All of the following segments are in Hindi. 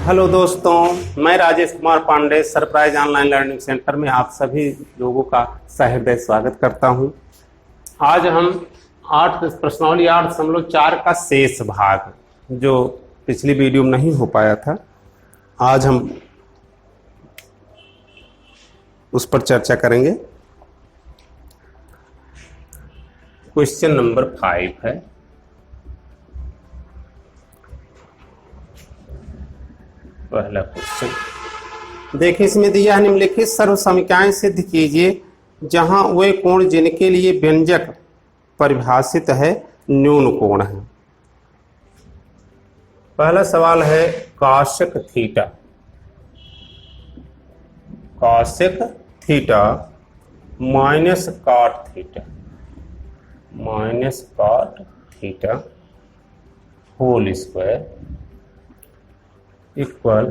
हेलो दोस्तों, मैं Rajesh Kumar Pandey surprise online learning centre में आप सभी लोगों का सहृदय स्वागत करता हूं। आज हम प्रश्नावली 8.4 का शेष भाग, जो पिछली वीडियो में नहीं हो पाया था, आज हम उस पर चर्चा करेंगे। क्वेश्चन नंबर 5 है। पहला क्वेश्चन देखिए, इसमें दिया है निम्नलिखित सर्व समीकरण सिद्ध कीजिए जहां वे कोण जिनके लिए व्यंजक परिभाषित है न्यून कोण है। पहला सवाल है cosec theta. Cosec theta minus cot theta whole square equal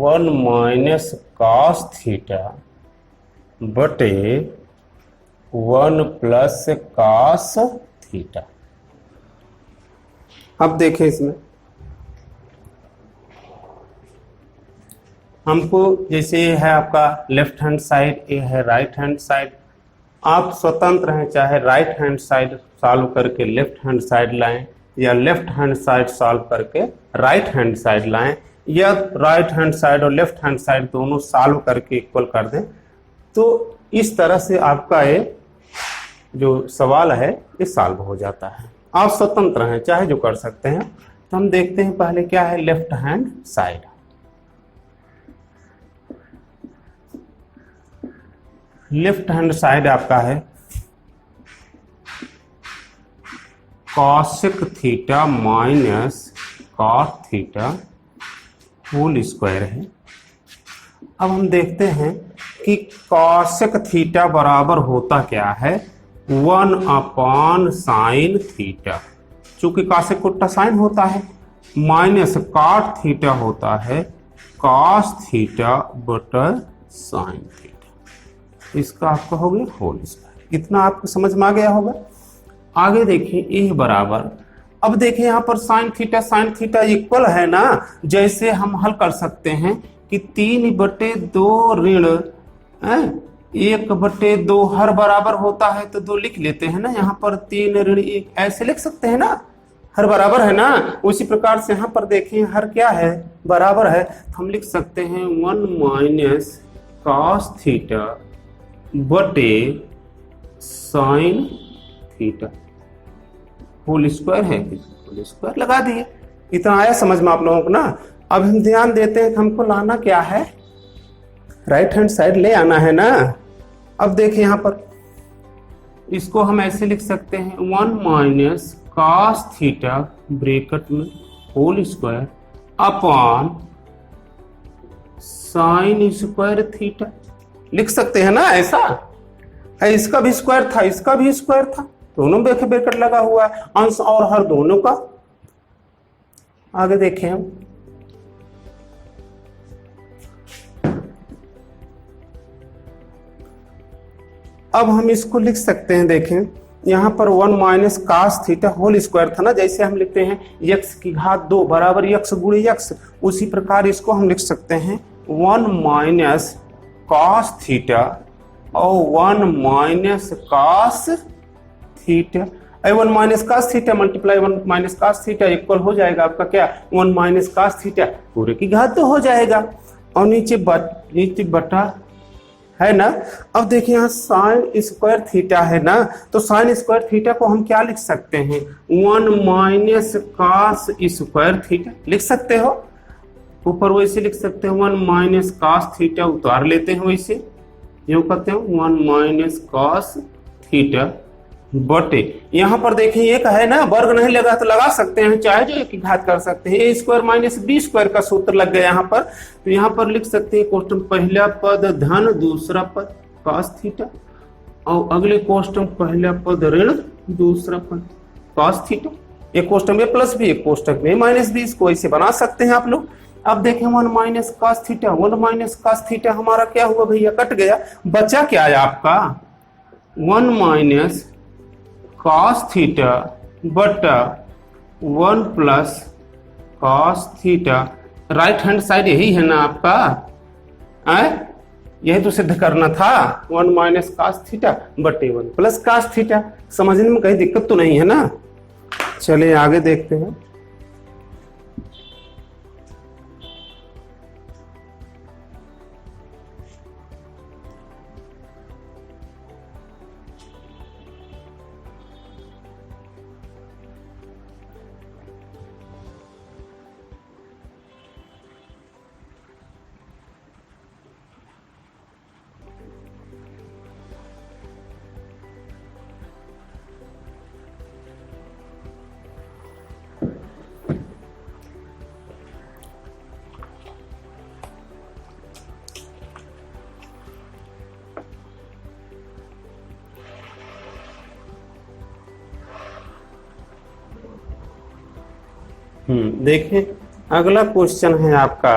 1 minus cos theta बटे 1 प्लस कॉस थीटा। अब देखें, इसमें हमको जैसे ये है आपका लेफ्ट हैंड साइड, ये है राइट हैंड साइड। आप स्वतंत्र हैं, चाहे राइट हैंड साइड सॉल्व करके लेफ्ट हैंड साइड लाएं या लेफ्ट हैंड साइड सॉल्व करके राइट हैंड साइड लाएं, या राइट हैंड साइड और लेफ्ट हैंड साइड दोनों सॉल्व करके इक्वल कर दें। तो इस तरह से आपका ये जो सवाल है ये सॉल्व हो जाता है। आप स्वतंत्र हैं, चाहे जो कर सकते हैं। तो हम देखते हैं पहले क्या है left hand side. Left hand side आपका है cosec theta minus cot theta whole square है। अब हम देखते हैं कि कॉसेक थीटा बराबर होता क्या है 1 साइन थीटा। चूंकि कॉसेक उल्टा साइन होता है, माइनस कॉट थीटा होता है cos theta butter sine theta. इसका आपका हो गया होल स्क्वायर। इतना आपको समझ में आ गया होगा। आगे देखिए ए बराबर, अब देखिए यहाँ पर साइन थीटा इक्वल है ना। जैसे हम हल कर सकते हैं कि 3/2 ऋण 1/2 हर बराबर होता है तो 2 लिख लेते हैं ना। यहाँ पर 3 ऋण 1 ऐसे लिख सकते हैं ना, हर बराबर है ना। उसी प्रकार से यहाँ पर देखें हर क्या है बराबर है, तो हम लिख सकते हैं 1 माइनस कॉस थीटा बटे साइन थीटा होल स्क्वायर है। होल स्क्वायर लगा दिए। इतना आया समझ में आप लोगों को ना। अब हम ध्यान देते हैं कि हमको लाना क्या है, राइट हैंड साइड ले आना है ना। अब देखिए यहाँ पर इसको हम ऐसे लिख सकते हैं 1 माइनस कॉस थीटा ब्रैकेट में whole square upon sine square theta लिख सकते हैं ना। ऐसा इसका भी स्क्वायर था, इसका भी स्क्वायर था, दोनों में ब्रैकेट लगा हुआ है, अंश और हर दोनों का। आगे देखें हम, अब हम इसको लिख सकते हैं। देखें यहां पर 1 minus cos theta whole square था ना। जैसे हम लिखते हैं x की घात 2 बराबर x गुणे x, उसी प्रकार इसको हम लिख सकते हैं 1 माइनस कॉस थीटा और 1 minus cos theta. 1 minus cos theta multiply 1 minus cos theta equal हो जाएगा आपका क्या 1 माइनस कॉस थीटा पूरे की घात 2 हो जाएगा, और नीचे बटा है ना। अब देखिए यहाँ साइन स्क्वायर थीटा है ना, तो साइन स्क्वायर थीटा को हम क्या लिख सकते हैं 1 माइनस कॉस स्क्वायर थीटा लिख सकते हो। ऊपर वैसे लिख सकते हैं 1 माइनस कॉस थीटा, उतार लेते हैं वैसे यूं करते हैं 1 माइनस कॉस थीटा बटे, यहाँ पर देखिए एक है ना, वर्ग नहीं लगा तो लगा सकते हैं, चाहे जो एक घात कर सकते हैं। ए स्क्वायर माइनस बी स्क्वायर का सूत्र लग गया यहाँ पर। तो यहाँ पर लिख सकते हैं क्वेश्चन पहला पद धन दूसरा पद कॉस थीटा, और अगले क्वेश्चन पहला पद ऋण दूसरा पद कॉस थीटा। एक क्वेश्चन में प्लस बी, एक क्वेश्चन में माइनस बी, इसको ऐसे बना सकते हैं आप लोग। अब देखें 1 minus cos theta, 1 minus cos theta हमारा क्या हुआ भैया, कट गया। बचा क्या है आपका 1 माइनस कॉस थीटा बटा 1 plus cos theta right hand side यही है ना आपका, यही तो सिद्ध करना था। 1 माइनस कास थीटा बटे 1 प्लस कास थीटा। समझने में कहीं दिक्कत तो नहीं है ना। चलिए आगे देखते हैं। देखिए अगला क्वेश्चन है आपका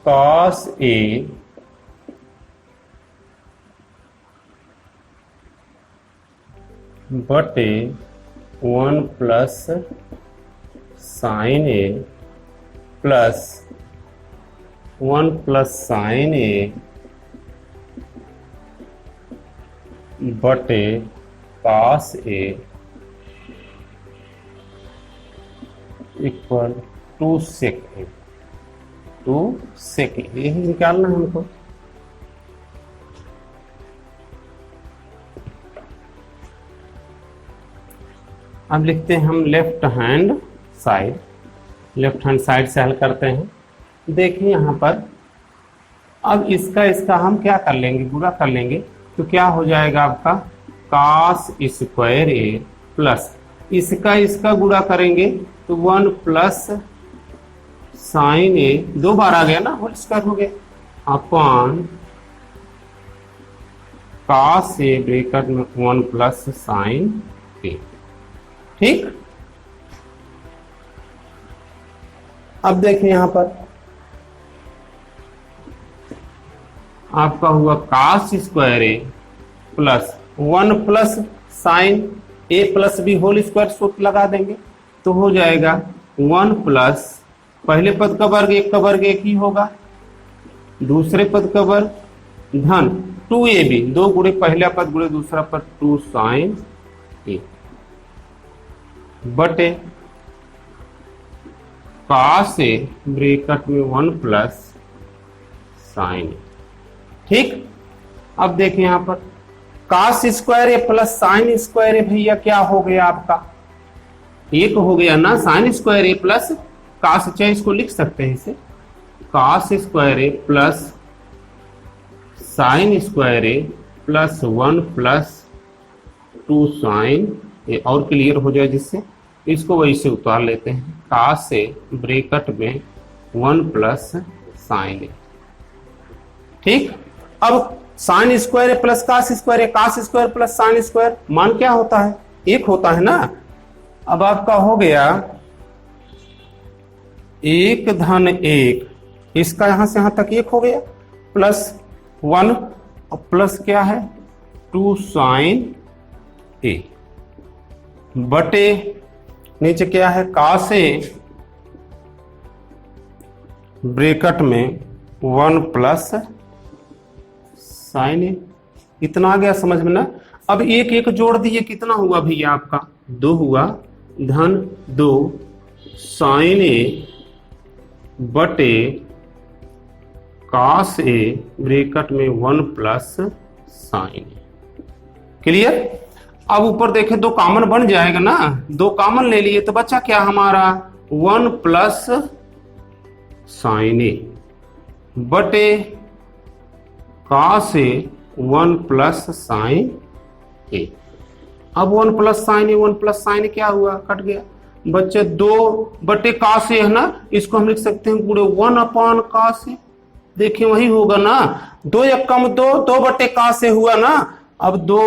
cos A बटे 1 plus sine A plus 1 plus sine A बटे cos A equal 2 sec A। 2 sec A यही निकालना है हमको। अब लिखते हैं हम लेफ्ट हैंड साइड से हल करते हैं। देखिए यहाँ पर अब इसका हम क्या कर लेंगे, गुणा कर लेंगे, तो क्या हो जाएगा आपका cos स्क्वायर A प्लस इसका गुणा करेंगे तो 1 प्लस साइन A, 2 बार आ गया ना, होल स्क्वायर हो गया अपॉन cos A ब्रैकेट में 1 प्लस साइन A। ठीक। अब देखिए यहां पर आपका हुआ cos square A plus 1 plus sine A plus B whole square सूत्र लगा देंगे तो हो जाएगा 1 प्लस पहले पद का वर्ग 1 का वर्ग 1 ही होगा, दूसरे पद का वर्ग धन 2AB, 2 गुणे पहला पद गुणे दूसरा पद 2 साइन A बटे cos A ब्रैकेट में 1 प्लस साइन A। ठीक। अब देखिए यहां पर cos square A plus sine square A भैया क्या हो गया आपका, एक हो गया ना, sine square A plus cos, चाहे इसको लिख सकते हैं इसे cos square A plus sine square A plus 1 plus 2 sine A, और क्लियर हो जाए जिससे इसको वही से उतार लेते हैं cos A ब्रैकेट में 1 प्लस साइन A। ठीक। अब sine square plus cos square plus sine square मान क्या होता है, 1 होता है ना। अब आपका हो गया 1 धन 1, इसका यहां से यहां तक 1 हो गया प्लस 1 प्लस क्या है 2 साइन A बटे नीचे क्या है cos A ब्रैकेट में 1 प्लस साइन A। इतना आ गया समझ में ना। अब एक एक जोड़ दिए, कितना हुआ भैया आपका 2 हुआ धन 2 साइन A बटे cos A ब्रैकेट में 1 प्लस साइन A। क्लियर। अब ऊपर देखे 2 कॉमन बन जाएगा ना, 2 कॉमन ले लिए तो बचा क्या हमारा 1 प्लस साइन A बटे cos A 1 plus sine A। अब 1 plus sine A 1 plus sine A क्या हुआ, कट गया, बच्चे 2 बटे cos A है ना, इसको हम लिख सकते हैं पूरे 1 अपॉन cos A। देखिए वही होगा ना, 2 एक कम 2 बटे cos A हुआ ना। अब 2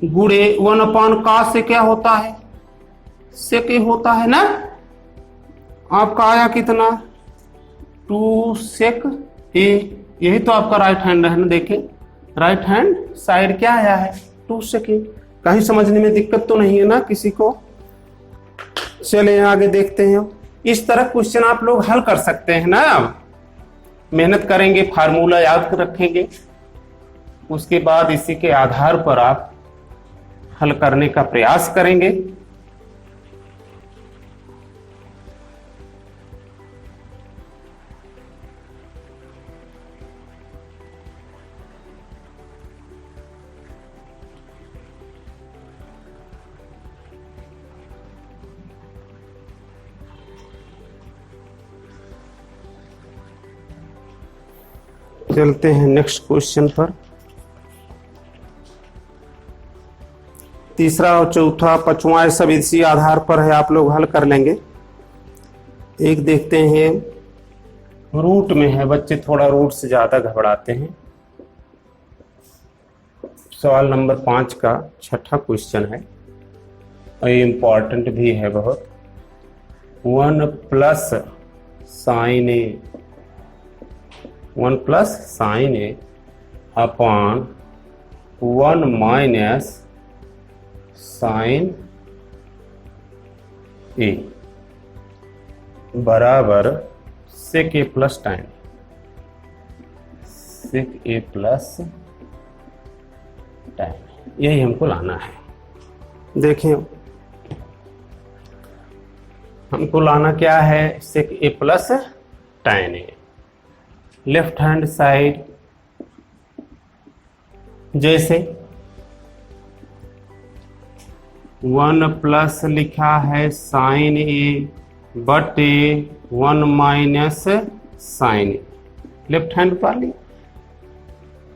गुणे 1 अपॉन cos A क्या होता है, sec A होता है ना। आपका आया कितना 2 sec A, यही तो आपका राइट हैंड है ना। देखें राइट हैंड साइड क्या आया है 2 सेकेंड। कहीं समझने में दिक्कत तो नहीं है ना किसी को? चलिए आगे देखते हैं। इस तरह क्वेश्चन आप लोग हल कर सकते हैं ना। मेहनत करेंगे, फार्मूला याद रखेंगे, उसके बाद इसी के आधार पर आप हल करने का प्रयास करेंगे। चलते हैं नेक्स्ट क्वेश्चन पर। तीसरा और चौथा पांचवा सब इसी आधार पर है, आप लोग हल कर लेंगे। एक देखते हैं रूट में है, बच्चे थोड़ा रूट से ज्यादा घबराते हैं। सवाल नंबर 5 का छठा क्वेश्चन है और ये इंपॉर्टेंट भी है बहुत। 1 प्लस साइन ए 1 प्लस साइन ए अपॉन 1 माइनस साइन ए बराबर सेक ए प्लस टाइम सेक ए प्लस टाइम, यही हमको लाना है। देखिए हमको लाना क्या है, सेक ए प्लस टाइन ए। लेफ्ट हैंड साइड जैसे 1 प्लस लिखा है साइन ए बटे 1 माइनस साइन ए, लेफ्ट हैंड वाली।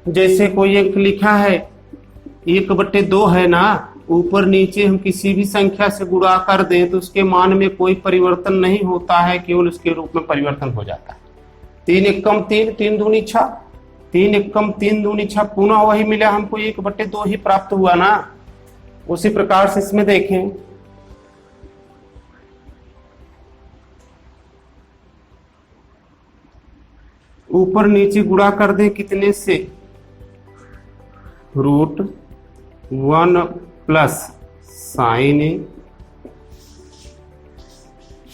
जैसे कोई एक लिखा है 1/2 है ना, ऊपर नीचे हम किसी भी संख्या से गुणा कर दें तो उसके मान में कोई परिवर्तन नहीं होता है, केवल उसके रूप में परिवर्तन हो जाता है। 3 एकम 3, 3 दूनी 6, 3 एकम 3 दूनी 6, पुनः वही मिला हमको 1/2 ही प्राप्त हुआ ना। उसी प्रकार से इसमें देखें ऊपर नीचे गुणा कर दें कितने से, √1 प्लस साइन ए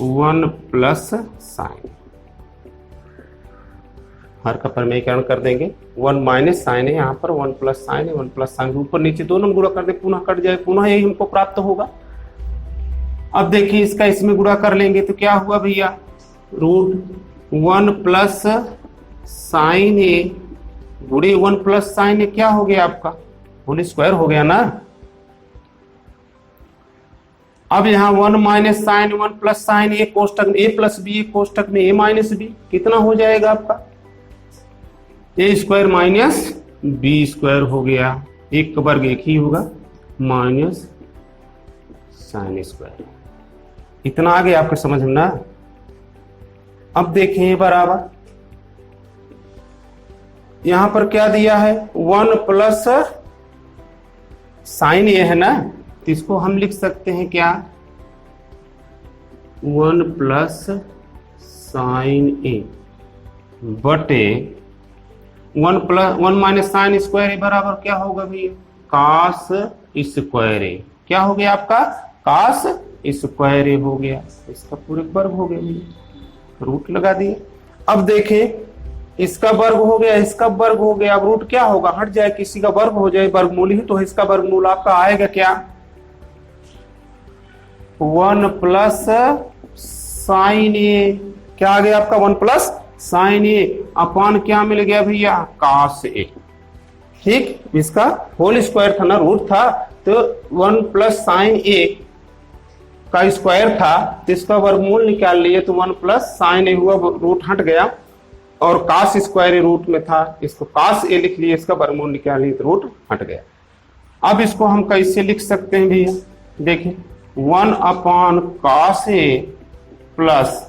1 प्लस साइन, हर का परिमेयकरण कर देंगे। 1 माइनस साइन है, यहाँ पर 1 प्लस साइन है, 1 प्लस साइन, ऊपर नीचे दोनों गुणा कर दे, पुनः कट जाए, पुनः यही हमको प्राप्त होगा। अब देखिए इसका इसमें गुणा कर लेंगे तो क्या हुआ भैया, √1 प्लस साइन ए गुणे 1 प्लस साइन ए क्या हो गया आपका, होल स्क्वायर हो गया ना। अब यहाँ 1 माइनस साइन 1 प्लस साइन ए कोष्टक में a प्लस बी, कोष्टक में a माइनस बी, कितना हो जाएगा आपका, ए स्क्वायर माइनस बी स्क्वायर हो गया, एक का वर्ग एक ही होगा, माइनस साइन स्क्वायर। इतना आ गया आपको समझ में ना। अब देखें बराबर यहां पर क्या दिया है, 1 प्लस साइन ए है ना, तो इसको हम लिख सकते हैं क्या, 1 प्लस साइन ए बटे 1 माइनस साइन स्क्वायर ए बराबर क्या होगा भैया, कास स्क्वायर ए, क्या हो गया आपका, कास स्क्वायर ए हो गया, इसका पूरे वर्ग हो गया भैया, रूट लगा दिए। अब देखें इसका वर्ग हो गया, इसका वर्ग हो गया, अब रूट क्या होगा, हट जाए, किसी का वर्ग हो जाए, वर्गमूल ही तो है, इसका वर्गमूल आपका आएगा क्या, 1 प्लस साइन ए, क्या आ गया आपका 1 प्लस साइन ए अपान क्या मिल गया भैया, कास ए। ठीक, इसका होल स्क्वायर था ना, रूट था, तो 1 प्लस साइन ए का स्क्वायर था, तो इसका वर्गमूल निकाल लिए, तो 1 प्लस साइन ए हुआ, रूट हट गया, और कास स्क्वायर ए रूट में था, इसको कास ए लिख लिए, इसका वर्गमूल निकाल लिए, तो रूट हट गया। अब इसको हम कैसे लिख सकते हैं भैया, देखिए 1 अपान कास ए प्लस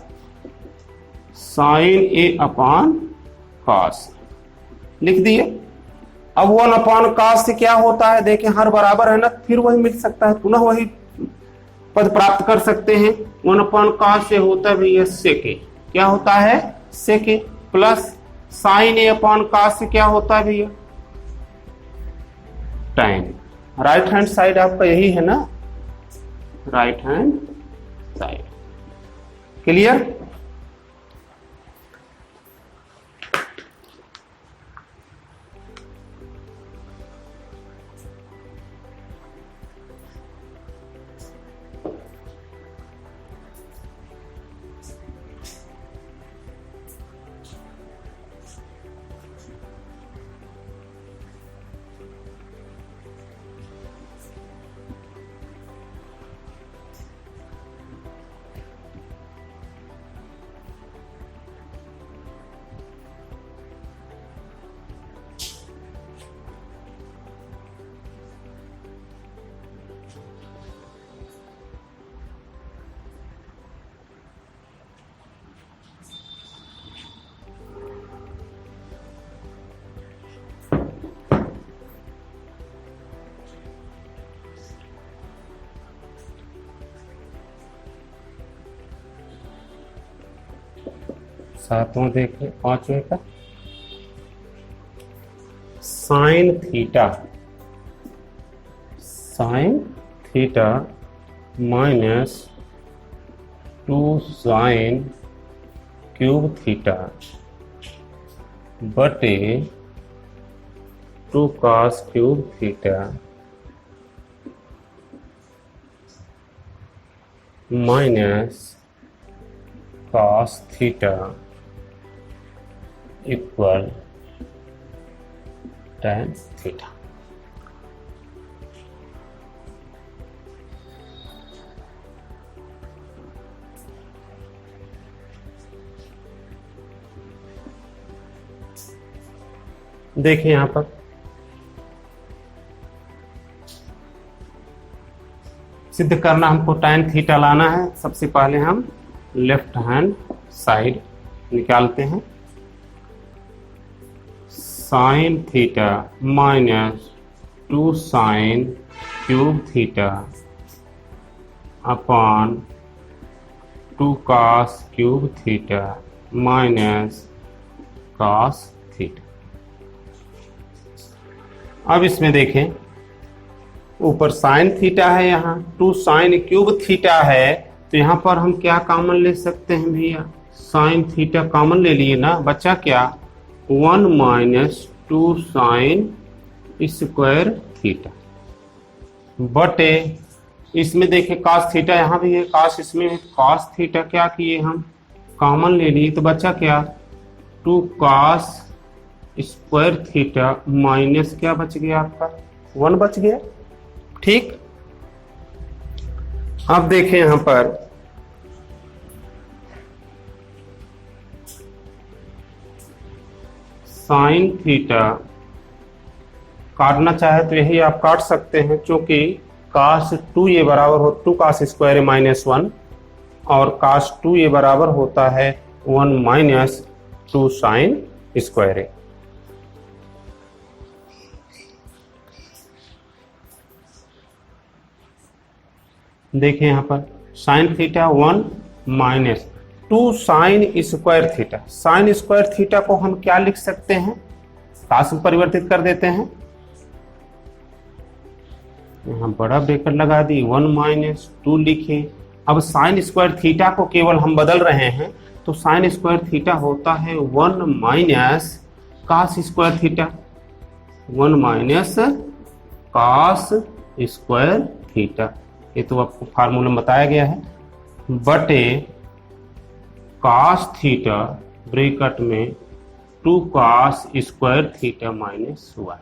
साइन ए अपान कास लिख दिए। अब 1 अपान कास से क्या होता है, देखें हर बराबर है ना, फिर वही मिल सकता है, पुनः वही पद प्राप्त कर सकते हैं। 1 अपान कास से होता है भैया सेक ए, क्या होता है सेक ए, प्लस साइन ए अपान कास से क्या होता है भैया, tan। राइट हैंड साइड आपका यही है ना, राइट हैंड साइड। क्लियर? सातवां देखें, पांचवें का sine theta, sine theta minus 2 sine cube theta बटे 2 cos cube theta minus cos theta equal tan theta. देखिए यहां पर सिद्ध करना, हमको tan थीटा लाना है। सबसे पहले हम लेफ्ट हैंड साइड निकालते हैं। Sine theta minus 2 sine cube theta upon 2 cos cube theta minus cos theta. अब इसमें देखें, ऊपर साइन थीटा है, यहाँ 2 साइन क्यूब थीटा है, तो यहाँ पर हम क्या कॉमन ले सकते हैं भैया? साइन थीटा कॉमन ले लिए ना, बचा क्या? 1 माइनस 2 साइन स्क्वायर थीटा बटे, इसमें देखें कॉस थीटा यहाँ भी है, कॉस इसमें है, कॉस थीटा क्या किए हम? कॉमन ले लिए, तो बचा क्या? 2 कॉस स्क्वायर थीटा माइनस क्या बच गया आपका? 1 बच गया। ठीक, अब देखें यहां पर साइन थीटा काटना चाहे तो यही आप काट सकते हैं, क्योंकि कास 2 ये बराबर हो 2 कास स्क्वायर माइनस 1 और कास 2 ये बराबर होता है 1 माइनस 2 साइन स्क्वायर। देखिए यहां पर sine theta 1 minus 2 sign square theta. Sign square theta को हम क्या लिख सकते हैं? काश में परिवर्तित कर देते हैं, यहां बड़ा ब्रैकेट लगा दी, 1 माइनस 2 लिखे। अब साइन स्क्वायर थीटा को केवल हम बदल रहे हैं, तो साइन स्क्वायर थीटा होता है 1 minus cos square theta, 1 minus cos square theta. ये तो आपको फार्मूला बताया गया है, बटे कास थीटा ब्रैकेट में 2 कास स्क्वायर थीटा माइनस 1।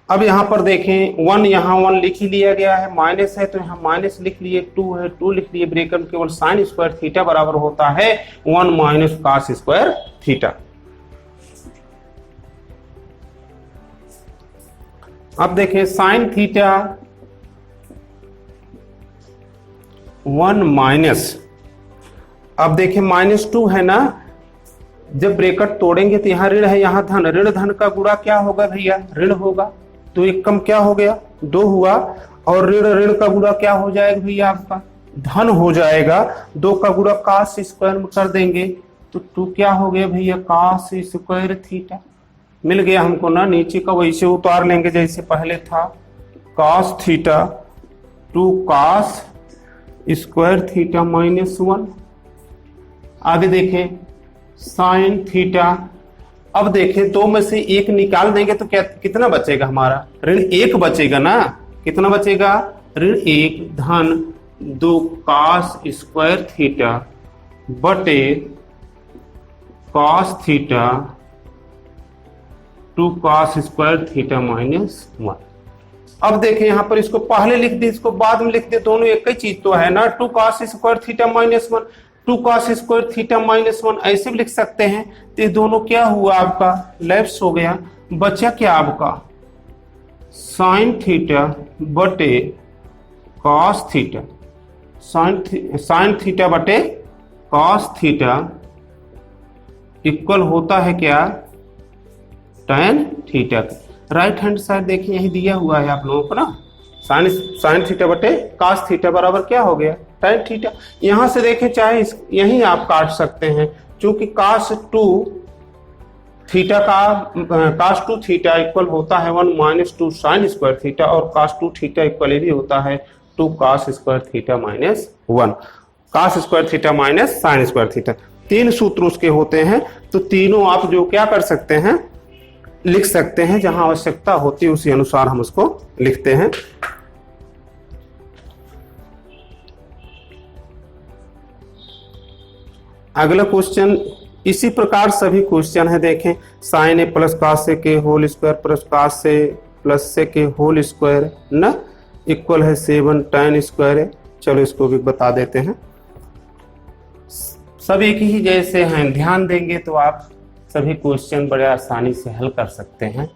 अब यहाँ पर देखें 1, यहाँ 1 लिख ही लिया गया है, माइनस है तो यहाँ माइनस लिख लिए, 2 है 2 लिख लिए, ब्रैकेट में केवल साइन स्क्वायर थीटा बराबर होता है 1 माइनस कास स्क्वायर थीटा। अब देखें साइन थीटा 1 माइनस, अब देखें -2 है ना, जब ब्रैकेट तोड़ेंगे तो यहाँ ऋण है, यहाँ धन, ऋण धन का गुणा क्या होगा भैया? ऋण होगा, तो एक कम क्या हो गया? 2 हुआ, और ऋण ऋण का गुणा क्या हो जाएगा भैया? आपका धन हो जाएगा। 2 का गुणा कास स्क्वायर में कर देंगे तो 2 क्या हो गया भैया? कास स्क्वायर थीटा। मिल गया हमको ना, नीचे का वैसे उतार लेंगे जैसे पहले था, cos theta 2 cos square theta -1। आगे देखें sin थीटा। अब देखें दो में से एक निकाल देंगे तो क्या कितना बचेगा हमारा, ऋण 1 बचेगा ना। कितना बचेगा, ऋण 1 धन 2 cos स्क्वायर थीटा बटे cos theta 2 cos square theta -1। अब देखें यहाँ पर इसको पहले लिख दे, इसको बाद में लिख दे, दोनों एक ही चीज तो है ना। 2 cos square theta -1, 2 cos square theta -1 ऐसे भी लिख सकते हैं। तो ये दोनों क्या हुआ आपका, लैप्स हो गया। बचा क्या आपका, साइन थीटा बटे cos थीटा, साइन थीटा बटे cos थीटा इक्वल होता है क्या, tan theta. Right hand side देखिए यही दिया हुआ है आप लोगों को ना, साइन थीटा बटे cos थीटा बराबर क्या हो गया, tan थीटा। यहां से देखें चाहे यही आप काट सकते हैं, क्योंकि cos 2 थीटा इक्वल होता है 1 - 2 sin स्क्वायर थीटा, और cos 2 थीटा इक्वल ये भी होता है 2 cos square theta -1, cos square theta minus sin square theta. 3 सूत्र उसके होते हैं, तो तीनों आप जो क्या कर सकते हैं, लिख सकते हैं। जहां आवश्यकता होती है उसी अनुसार हम उसको लिखते हैं। अगला क्वेश्चन इसी प्रकार सभी क्वेश्चन है, देखें साइन ए प्लस cos ए के होल स्क्वायर प्लस cos ए प्लस से के होल स्क्वायर न इक्वल है 7 tan स्क्वायर है। चलो इसको भी बता देते हैं। सब एक ही जैसे हैं, ध्यान देंगे तो आप सभी क्वेश्चन बड़े आसानी से हल कर सकते हैं।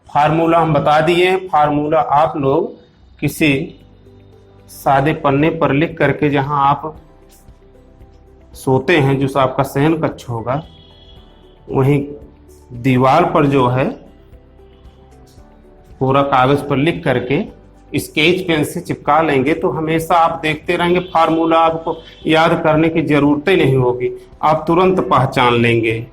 फार्मूला हम बता दिए, फार्मूला आप लोग किसी सादे पन्ने पर लिख करके, जहां आप सोते हैं, जो आपका शयन कक्ष होगा, वहीं दीवार पर जो है पूरा कागज पर लिख करके स्केच पेन से चिपका लेंगे, तो हमेशा आप देखते रहेंगे। फार्मूला आपको याद करने की जरूरत ही नहीं होगी, आप तुरंत पहचान लेंगे।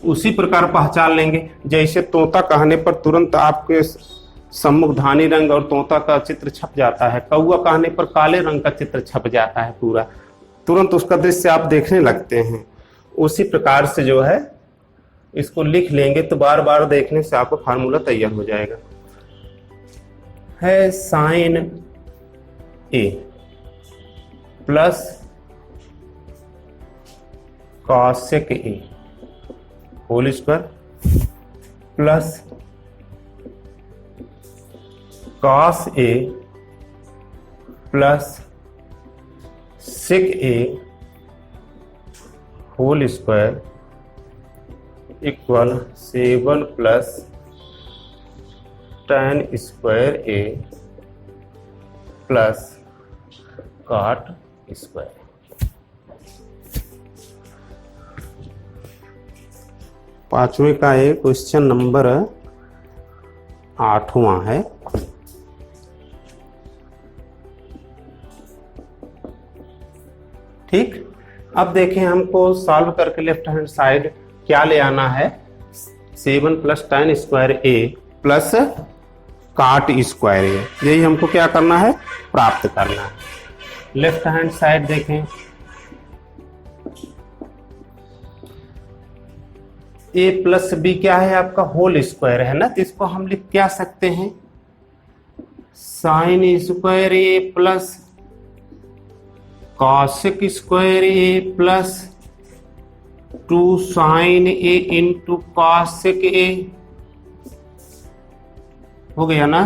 उसी प्रकार पहचान लेंगे जैसे तोता कहने पर तुरंत आपके सम्मुख धानी रंग और तोता का चित्र छप जाता है, कौआ कहने पर काले रंग का चित्र छप जाता है पूरा, तुरंत उसका दृश्य आप देखने लगते हैं। उसी प्रकार से जो है इसको लिख लेंगे तो बार बार देखने से आपका फार्मूला तैयार हो जाएगा। है sine A plus cosec A whole square plus cos A plus sec A whole square equal 7 plus tan square A plus cot square. पांचवें का एक क्वेश्चन नंबर 8वां है। ठीक, अब देखें हमको सॉल्व करके लेफ्ट हैंड साइड क्या ले आना है, 7 plus tan square A plus cot square ए, यही हमको क्या करना है, प्राप्त करना है। लेफ्ट हैंड साइड देखें, ए प्लस बी क्या है आपका, होल स्क्वायर है ना, तो इसको हम लिख क्या सकते हैं, sine square A plus cosec square A plus 2 sine A into cosec A हो गया ना।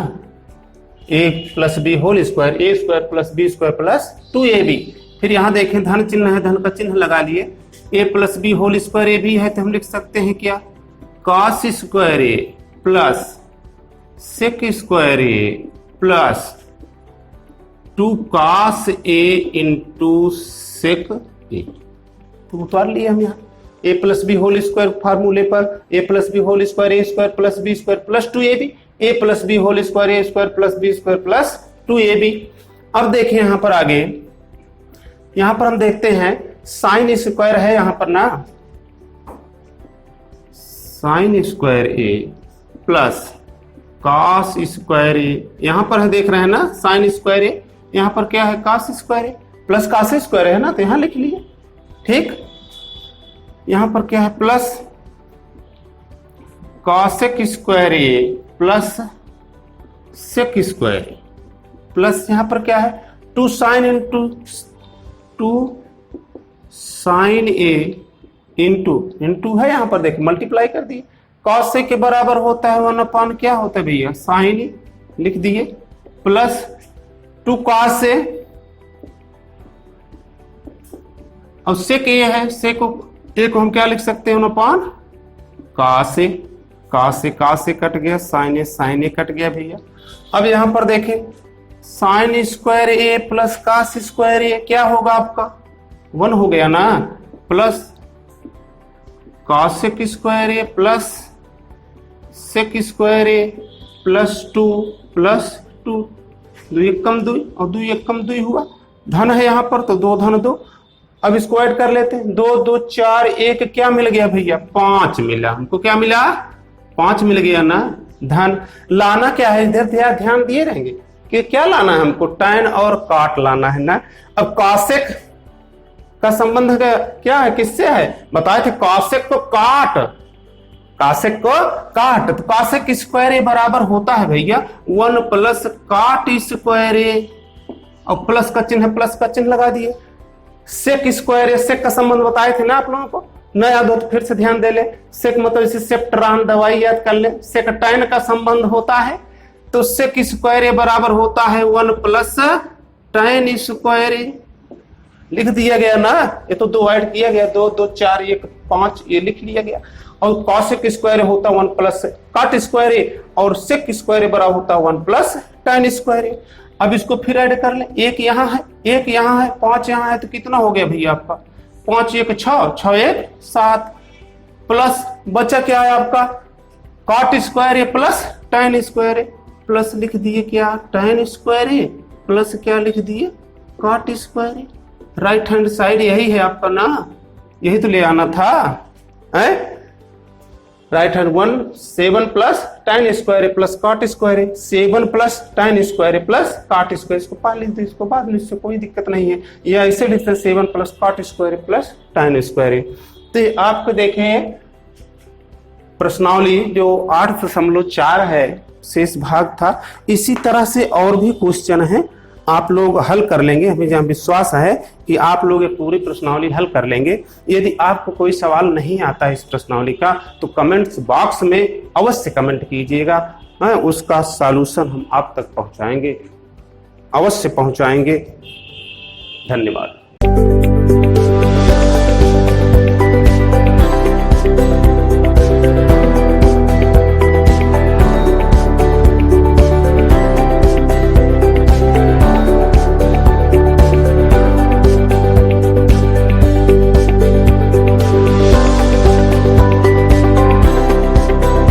A plus B whole square, A square plus B square plus 2ab। फिर यहां देखें धन चिन्ह है, धन का चिन्ह लगा लिए। A plus B whole square A भी है, तो हम लिख सकते हैं क्या, cos square A plus sec square A plus 2 cos A into sec A. तो उतार लिए हम यहाँ A plus B whole square फार्मूले पर, A plus B whole square A square plus B square plus 2ab, A plus B whole square A square plus B square plus 2ab। अब देखें यहां पर आगे, यहां पर हम देखते हैं साइन स्क्वायर है यहां पर ना, sine square A plus cos square ए, यहां पर है देख रहे हैं ना साइन स्क्वायर ए, यहां पर क्या है cos square A plus cos square है ना, तो यहां लिख लिए। ठीक, यहां पर क्या है plus cosec square A plus sec square A plus यहां पर क्या है टू साइन ए इंटू है, यहां पर देखिए मल्टीप्लाई कर दिए। कॉस से के बराबर होता है 1 क्या होता है भैया साइन ए, लिख दिए प्लस 2 कॉस से और सेक ए है, सेक ए को हम क्या लिख सकते हैं 1 कॉस ए, कॉस से कट गया, साइन ए कट गया भैया। अब यहां पर देखें sign square A plus cos square ए क्या होगा आपका 1 हो गया ना, plus cosec square A plus sec square A plus 2 2 एक कम 2 और 2 एक कम 2 हुआ, धन है यहां पर तो 2 धन 2। अब इसको ऐड कर लेते हैं, 2 2 4 1 क्या मिल गया भैया 5 मिला, हमको क्या मिला 5 मिल गया ना। धन लाना क्या है इधर ध्यान दिए रहेंगे कि क्या लाना है हमको, tan और cot लाना है ना। अब कॉसेक का संबंध क्या है किससे है बताए थे, कॉसेक को काट, तो कॉसेक स्क्वायर ए बराबर होता है भैया 1 प्लस कॉट स्क्वायर ए और प्लस का चिन्ह लगा दिए। सेक स्क्वायर ए, सेक का संबंध बताए थे ना आप लोगों को, न याद हो तो फिर से ध्यान दे ले। सेक मतलब इसे सेप्ट्रान दवाई याद कर ले, सेक tan का संबंध होता है तो सेक स्क्वायर ए बराबर होता है 1 प्लस tan स्क्वायर ए, लिख दिया गया ना। ये तो 2 ऐड किया गया, 2 2 4 1 5 ये लिख लिया गया। और कॉसेक स्क्वायर होता 1 प्लस कॉट स्क्वायर ए और सेक स्क्वायर ए बराबर होता 1 प्लस tan स्क्वायर ए। अब इसको फिर ऐड कर ले, 1 यहाँ है 1 यहाँ है 5 यहाँ है, तो कितना हो गया भैया आपका 5 1 6 6 1 7 प्लस बचा क्या है आपका cot square A plus tan square A, plus लिख दिए क्या tan स्क्वायर ए प्लस क्या लिख दिए कॉट स्क्वायर ए। राइट हैंड साइड यही है आपका ना, यही तो ले आना था है। Right hand 1 7 plus tan square A plus cot square A, 7 plus tan square A plus cot square, इसको पहले लिख दो इसको बाद में, इससे कोई दिक्कत नहीं है, या ऐसे लिखते हैं 7 plus cot square A plus tan square ए। तो आपको देखें प्रश्नावली जो 8.4 है शेष भाग था, इसी तरह से और भी क्वेश्चन है आप लोग हल कर लेंगे, हमें जहां विश्वास है कि आप लोग ये पूरी प्रश्नावली हल कर लेंगे। यदि आपको कोई सवाल नहीं आता है इस प्रश्नावली का तो कमेंट्स बॉक्स में अवश्य कमेंट कीजिएगा, उसका सॉल्यूशन हम आप तक पहुंचाएंगे, अवश्य पहुंचाएंगे। धन्यवाद।